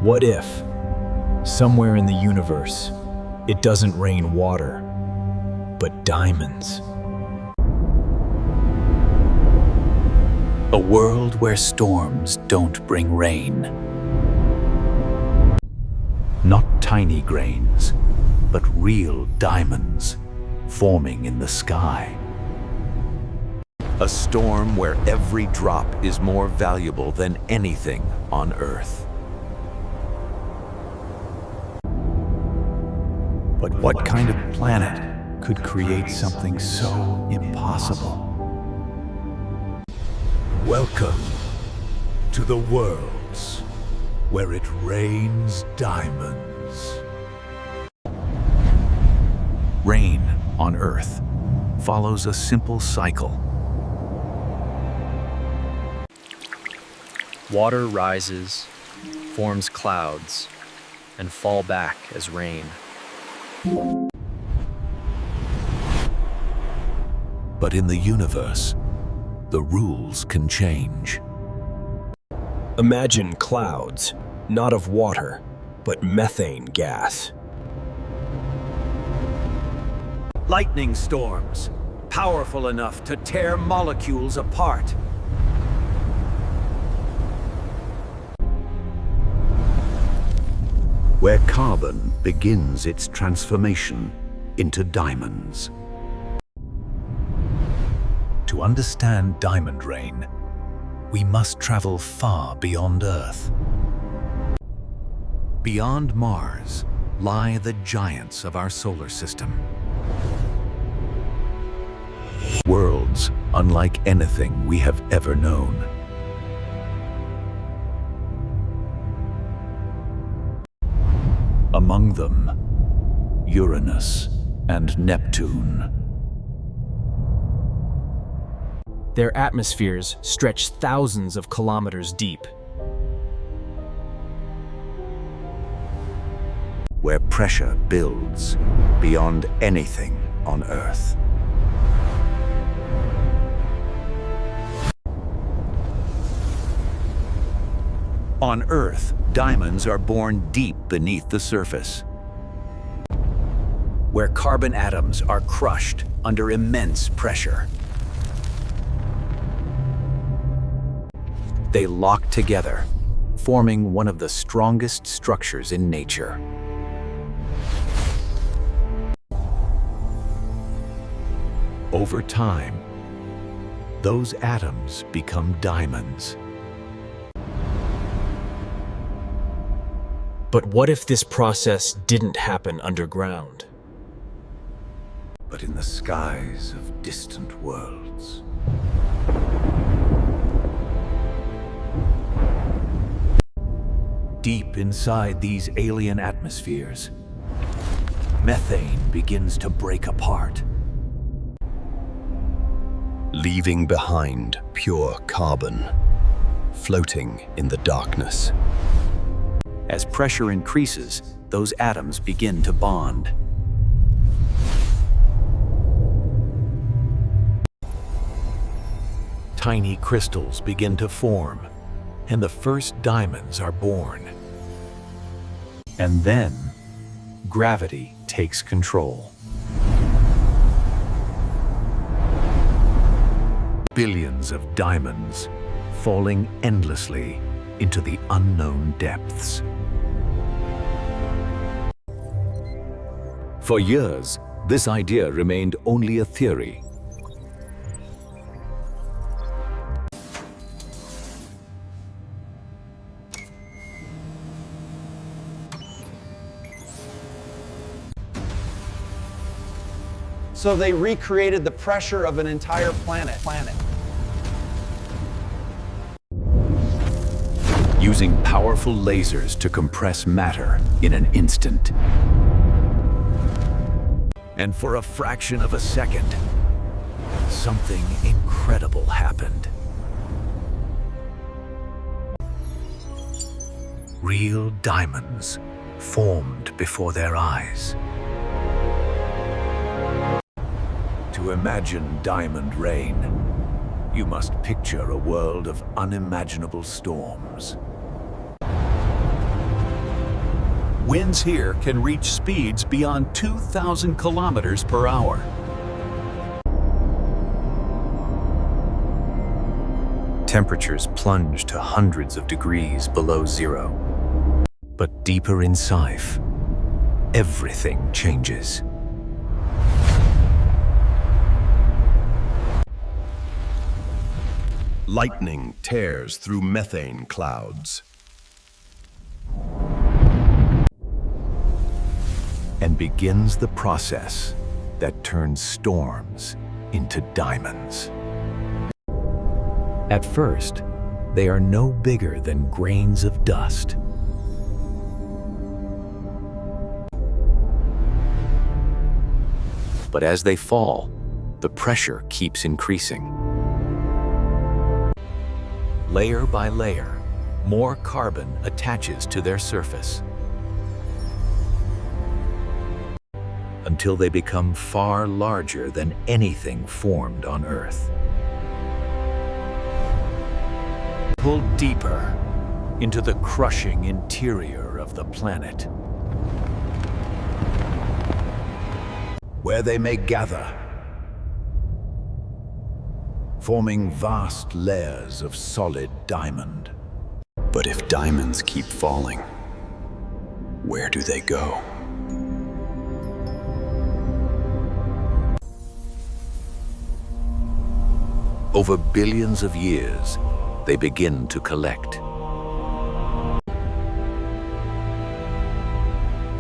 What if, somewhere in the universe, it doesn't rain water, but diamonds? A world where storms don't bring rain. Not tiny grains, but real diamonds forming in the sky. A storm where every drop is more valuable than anything on Earth. But what kind of planet could create something so impossible? Welcome to the worlds where it rains diamonds. Rain on Earth follows a simple cycle. Water rises, forms clouds, and fall back as rain. But in the universe, the rules can change. Imagine clouds, not of water, but methane gas. Lightning storms, powerful enough to tear molecules apart. Where carbon begins its transformation into diamonds. To understand diamond rain, we must travel far beyond Earth. Beyond Mars lie the giants of our solar system. Worlds unlike anything we have ever known. Among them, Uranus and Neptune. Their atmospheres stretch thousands of kilometers deep. Where pressure builds beyond anything on Earth. On Earth, diamonds are born deep beneath the surface, where carbon atoms are crushed under immense pressure. They lock together, forming one of the strongest structures in nature. Over time, those atoms become diamonds. But what if this process didn't happen underground? But in the skies of distant worlds. Deep inside these alien atmospheres, methane begins to break apart, Leaving behind pure carbon, floating in the darkness. As pressure increases, those atoms begin to bond. Tiny crystals begin to form, and the first diamonds are born. And then, gravity takes control. Billions of diamonds falling endlessly into the unknown depths. For years, this idea remained only a theory. So they recreated the pressure of an entire planet. Using powerful lasers to compress matter in an instant. And for a fraction of a second, something incredible happened. Real diamonds formed before their eyes. To imagine diamond rain, you must picture a world of unimaginable storms. Winds here can reach speeds beyond 2,000 kilometers per hour. Temperatures plunge to hundreds of degrees below zero. But deeper inside, everything changes. Lightning tears through methane clouds. And begins the process that turns storms into diamonds. At first, they are no bigger than grains of dust. But as they fall, the pressure keeps increasing. Layer by layer, more carbon attaches to their surface, until they become far larger than anything formed on Earth. Pulled deeper into the crushing interior of the planet, where they may gather, forming vast layers of solid diamond. But if diamonds keep falling, where do they go? over billions of years, they begin to collect,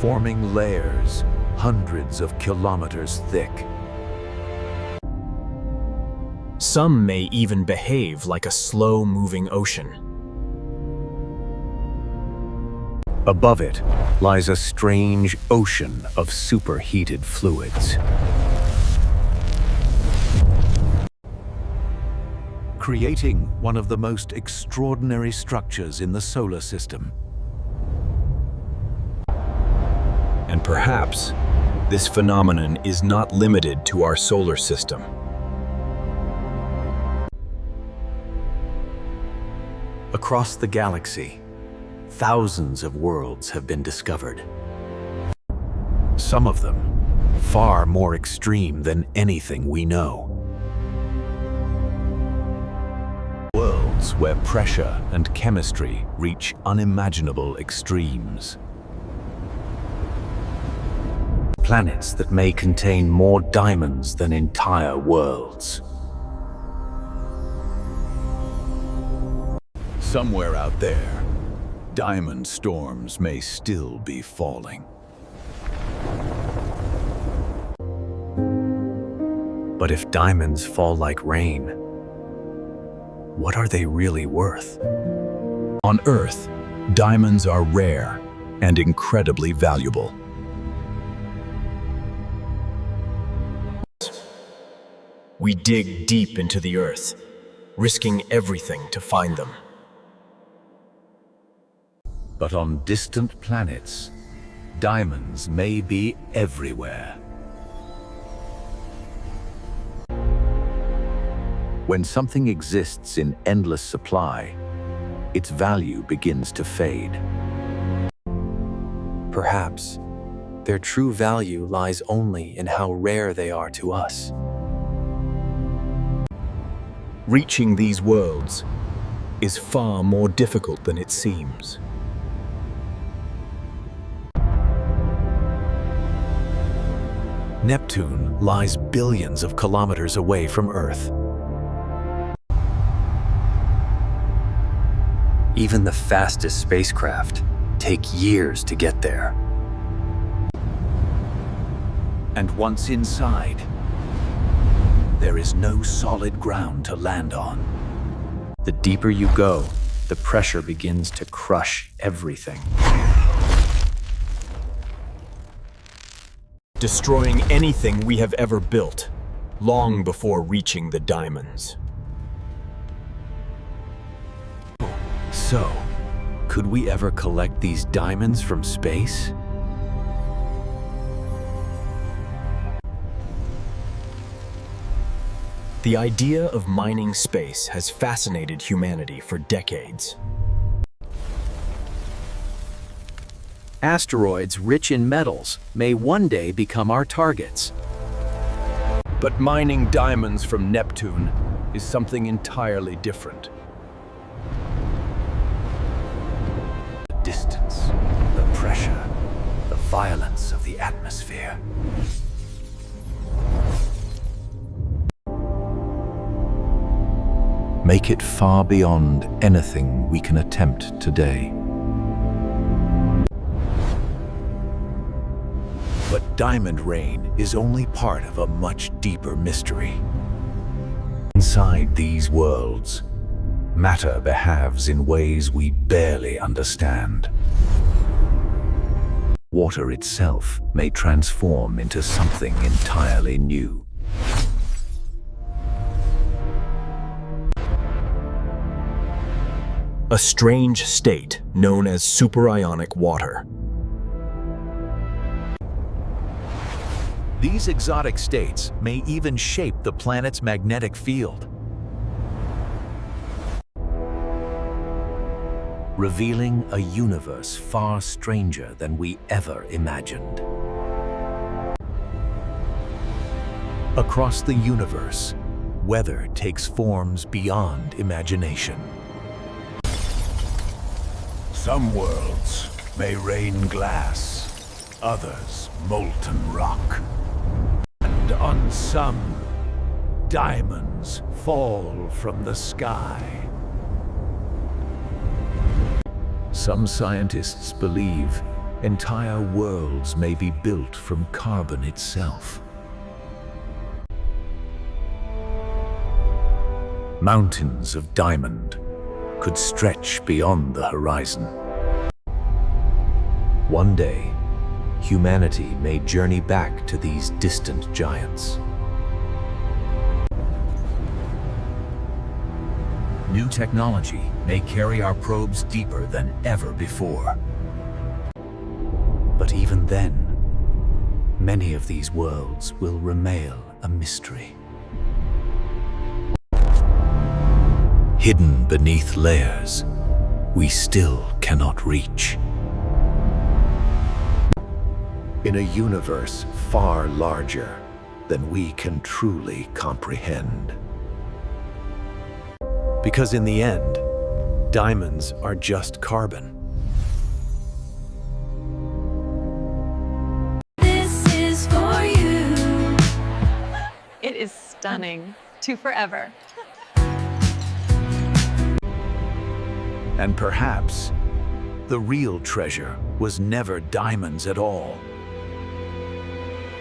forming layers hundreds of kilometers thick. Some may even behave like a slow-moving ocean. Above it lies a strange ocean of superheated fluids, creating one of the most extraordinary structures in the solar system. And perhaps this phenomenon is not limited to our solar system. Across the galaxy, thousands of worlds have been discovered. Some of them far more extreme than anything we know. Worlds where pressure and chemistry reach unimaginable extremes. Planets that may contain more diamonds than entire worlds. Somewhere out there, diamond storms may still be falling. But if diamonds fall like rain, what are they really worth? On Earth, diamonds are rare and incredibly valuable. We dig deep into the Earth, risking everything to find them. But on distant planets, diamonds may be everywhere. When something exists in endless supply, its value begins to fade. Perhaps their true value lies only in how rare they are to us. Reaching these worlds is far more difficult than it seems. Neptune lies billions of kilometers away from Earth. Even the fastest spacecraft take years to get there. And once inside, there is no solid ground to land on. The deeper you go, the pressure begins to crush everything. Destroying anything we have ever built, long before reaching the diamonds. So, could we ever collect these diamonds from space? The idea of mining space has fascinated humanity for decades. Asteroids rich in metals may one day become our targets. But mining diamonds from Neptune is something entirely different. The distance, the pressure, the violence of the atmosphere. Make it far beyond anything we can attempt today. But diamond rain is only part of a much deeper mystery. Inside these worlds, matter behaves in ways we barely understand. Water itself may transform into something entirely new. A strange state known as superionic water. These exotic states may even shape the planet's magnetic field, revealing a universe far stranger than we ever imagined. Across the universe, weather takes forms beyond imagination. Some worlds may rain glass, others molten rock. And on some, diamonds fall from the sky. Some scientists believe entire worlds may be built from carbon itself. Mountains of diamond could stretch beyond the horizon. One day, humanity may journey back to these distant giants. New technology may carry our probes deeper than ever before. But even then, many of these worlds will remain a mystery. Hidden beneath layers we still cannot reach. In a universe far larger than we can truly comprehend. Because in the end, diamonds are just carbon. This is for you. It is stunning. To forever. And perhaps the real treasure was never diamonds at all,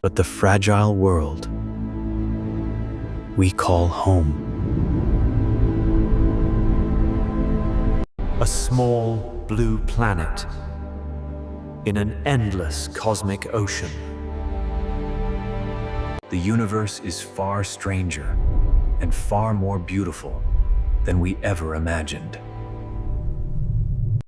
but the fragile world we call home. A small blue planet in an endless cosmic ocean. The universe is far stranger and far more beautiful than we ever imagined.